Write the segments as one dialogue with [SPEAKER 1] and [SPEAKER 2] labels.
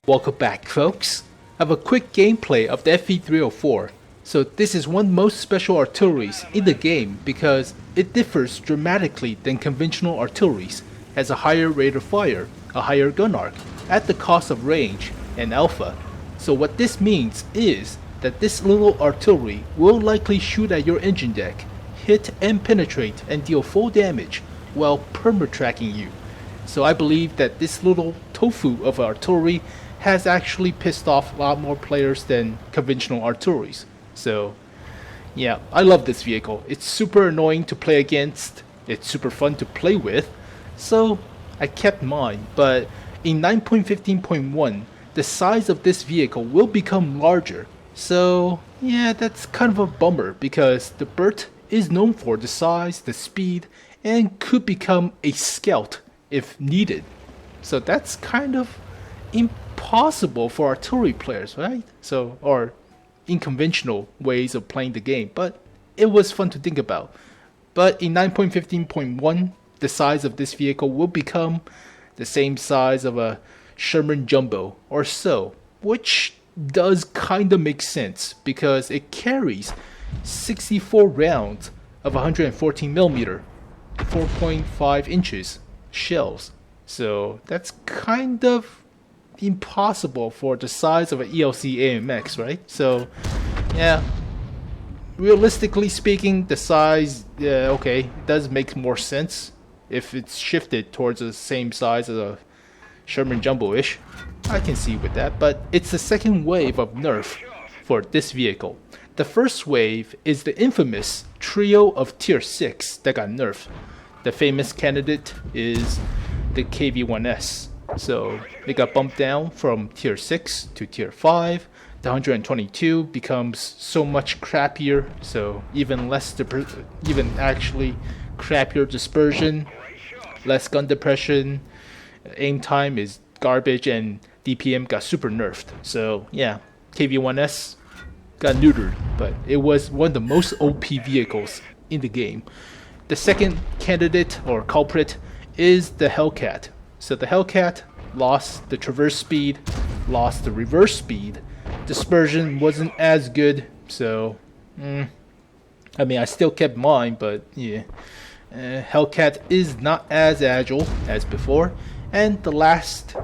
[SPEAKER 1] Welcome back, folks. I have a quick gameplay of the FV304. So this is one of the most special artilleries in the game because it differs dramatically than conventional artilleries, has a higher rate of fire, a higher gun arc, at the cost of range and alpha. So what this means is that this little artillery will likely shoot at your engine deck, hit and penetrate and deal full damage while perma-tracking you. So I believe that this little tofu of artillery has actually pissed off a lot more players than conventional artilleries. So yeah, I love this vehicle. It's super annoying to play against, it's super fun to play with, so I kept mine. But in 9.15.1, the size of this vehicle will become larger. So yeah, that's kind of a bummer because the Bert is known for the size, the speed, and could become a scout if needed. So that's kind of impossible for artillery players, right? So, or unconventional ways of playing the game, but it was fun to think about. But in 9.15.1, the size of this vehicle will become the same size of a Sherman Jumbo or so, which does kind of make sense because it carries 64 rounds of 114mm, 4.5 inches shells. So that's kind of impossible for the size of an ELC AMX, right? So yeah, realistically speaking, the size, okay, it does make more sense if it's shifted towards the same size as a Sherman Jumbo-ish. I can see with that, but it's the second wave of nerf for this vehicle. The first wave is the infamous trio of tier 6 that got nerfed. The famous candidate is the KV1S. So they got bumped down from tier 6 to tier 5. The 122 becomes so much crappier, so even actually crappier dispersion, less gun depression, aim time is garbage, and DPM got super nerfed. So yeah, KV1S got neutered, but it was one of the most OP vehicles in the game. The second candidate or culprit is the Hellcat. So the Hellcat lost the traverse speed, lost the reverse speed, dispersion wasn't as good, so I mean I still kept mine, but yeah, Hellcat is not as agile as before. And the last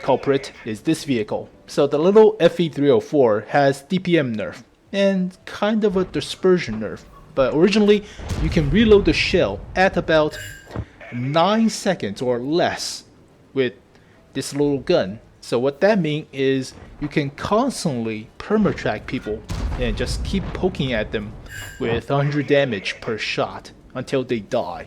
[SPEAKER 1] culprit is this vehicle. So the little FV304 has DPM nerf and kind of a dispersion nerf, but originally you can reload the shell at about 9 seconds or less with this little gun. So what that means is you can constantly perma-track people and just keep poking at them with 100 damage per shot until they die.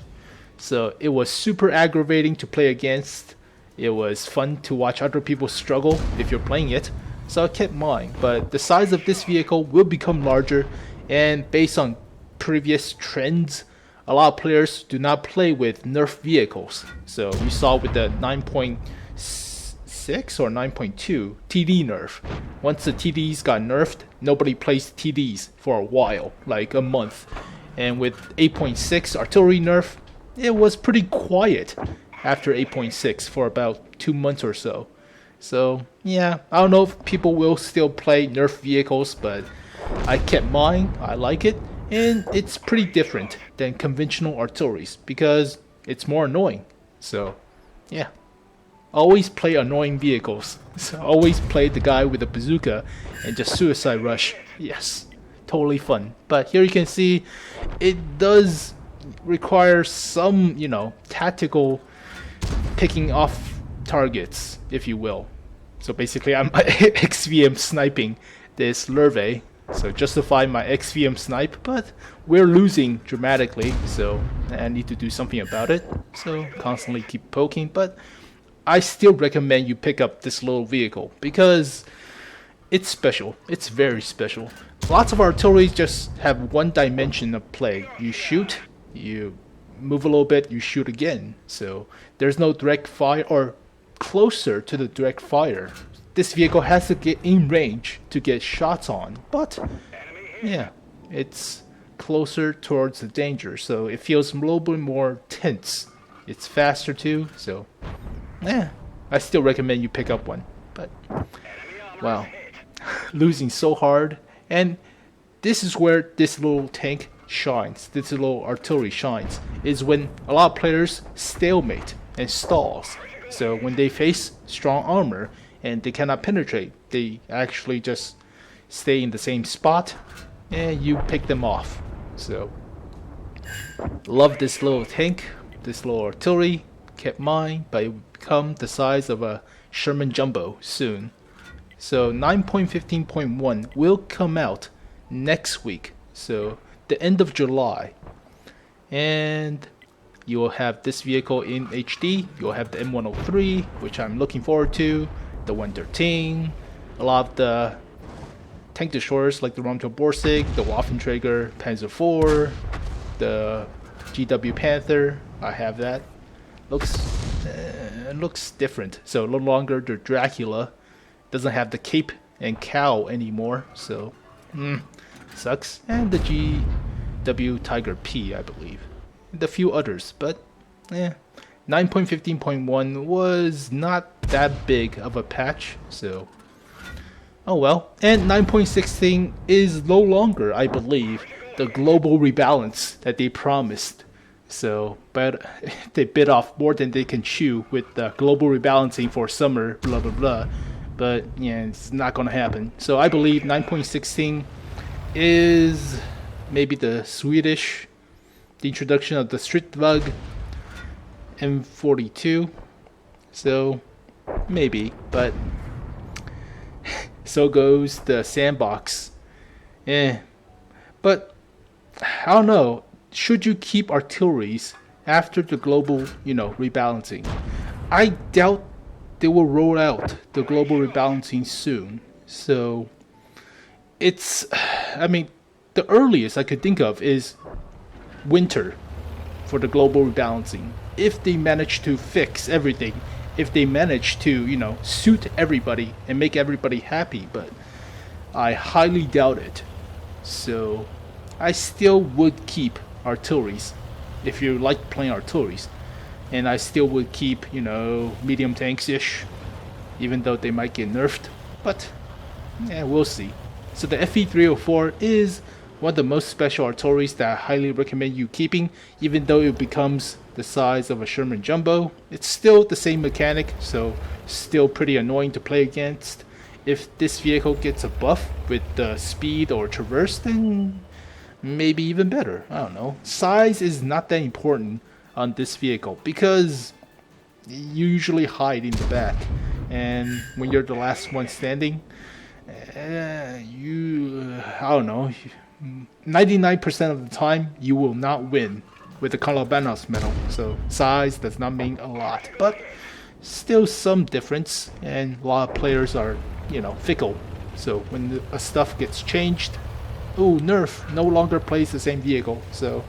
[SPEAKER 1] So it was super aggravating to play against. It was fun to watch other people struggle if you're playing it. So I kept mine, but the size of this vehicle will become larger, and based on previous trends, a lot of players do not play with nerf vehicles. So you saw with the 9.6 or 9.2 TD nerf. Once the TDs got nerfed, nobody plays TDs for a while, like a month. And with 8.6 artillery nerf, it was pretty quiet after 8.6 for about 2 months or so. So yeah, I don't know if people will still play nerf vehicles, but I kept mine. I like it. And it's pretty different than conventional artilleries because it's more annoying. So yeah, always play annoying vehicles. So always play the guy with a bazooka and just suicide rush. Yes, totally fun. But here you can see it does require some, tactical picking off targets, if you will. So basically I'm XVM sniping this Lerve. So justify my XVM snipe, but we're losing dramatically, so I need to do something about it. So constantly keep poking, but I still recommend you pick up this little vehicle because it's special. It's very special. Lots of artillery just have one dimension of play. You shoot, you move a little bit, you shoot again. So there's no direct fire or closer to the direct fire. This vehicle has to get in range to get shots on, but yeah, it's closer towards the danger, so it feels a little bit more tense. It's faster too, so yeah, I still recommend you pick up one. But wow, losing so hard. And this is where this little tank shines, this little artillery shines, is when a lot of players stalemate and stalls. So when they face strong armor and they cannot penetrate, they actually just stay in the same spot and you pick them off. So love this little tank, this little artillery. Kept mine, but it will become the size of a Sherman Jumbo soon. So 9.15.1 will come out next week, so the end of July. And you will have this vehicle in HD. You'll have the M103, which I'm looking forward to, the 113, a lot of the tank destroyers like the Romto Borsig, the Waffenträger Panzer IV, the GW Panther. I have that. Looks different. So no longer the Dracula, doesn't have the cape and cowl anymore. So sucks. And the GW Tiger P, I believe, and a few others. But 9.15.1 was not that big of a patch. So oh well. And 9.16 is no longer, I believe, the global rebalance that they promised. So, but they bit off more than they can chew with the global rebalancing for summer, blah blah blah. But yeah, it's not gonna happen. So I believe 9.16 is maybe the introduction of the Stridsvagn M42. So maybe, but so goes the sandbox. But I don't know. Should you keep artilleries after the global, rebalancing? I doubt they will roll out the global rebalancing soon. So it's, the earliest I could think of is winter for the global rebalancing. If they manage to fix everything, if they manage to, suit everybody and make everybody happy, but I highly doubt it. So I still would keep artilleries if you like playing artilleries, and I still would keep medium tanks ish, even though they might get nerfed, but yeah, we'll see. So the FV304 is one of the most special artilleries that I highly recommend you keeping, even though it becomes the size of a Sherman Jumbo. It's still the same mechanic, so still pretty annoying to play against. If this vehicle gets a buff with speed or traverse, then maybe even better. I don't know. Size is not that important on this vehicle because you usually hide in the back, and when you're the last one standing, I don't know, 99% of the time you will not win with the Calabanos medal. So size does not mean a lot, but still some difference, and a lot of players are fickle. So when the stuff gets changed, nerf, no longer plays the same vehicle. So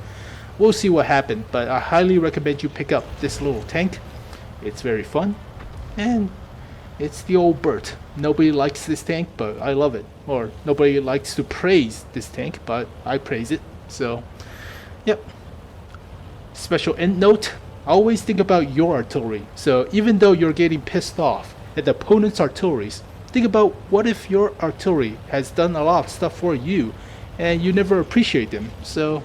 [SPEAKER 1] we'll see what happens, but I highly recommend you pick up this little tank. It's very fun, and it's the old Bert. Nobody likes this tank, but I love it. Or nobody likes to praise this tank, but I praise it. So yep. Special end note, always think about your artillery. So even though you're getting pissed off at the opponent's artilleries, think about what if your artillery has done a lot of stuff for you and you never appreciate them. So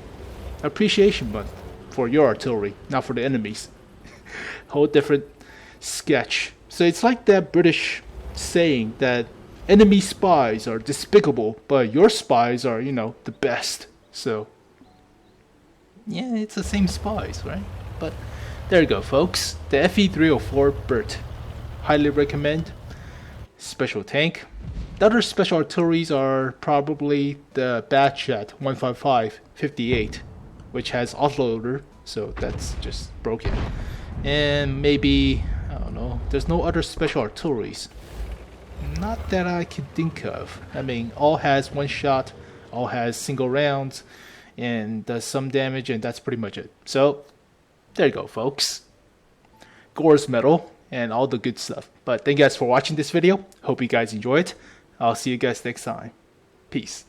[SPEAKER 1] appreciation month for your artillery, not for the enemies. Whole different sketch. So it's like that British saying that enemy spies are despicable, but your spies are, the best. So yeah, it's the same spies, right? But there you go, folks. The FV304 Bert. Highly recommend. Special tank. The other special artilleries are probably the Batchat 155-58, which has autoloader, so that's just broken. And maybe, I don't know, there's no other special artilleries. Not that I can think of. All has one shot, all has single rounds, and does some damage, and that's pretty much it. So, there you go, folks. Gore's medal and all the good stuff. But thank you guys for watching this video. Hope you guys enjoy it. I'll see you guys next time. Peace.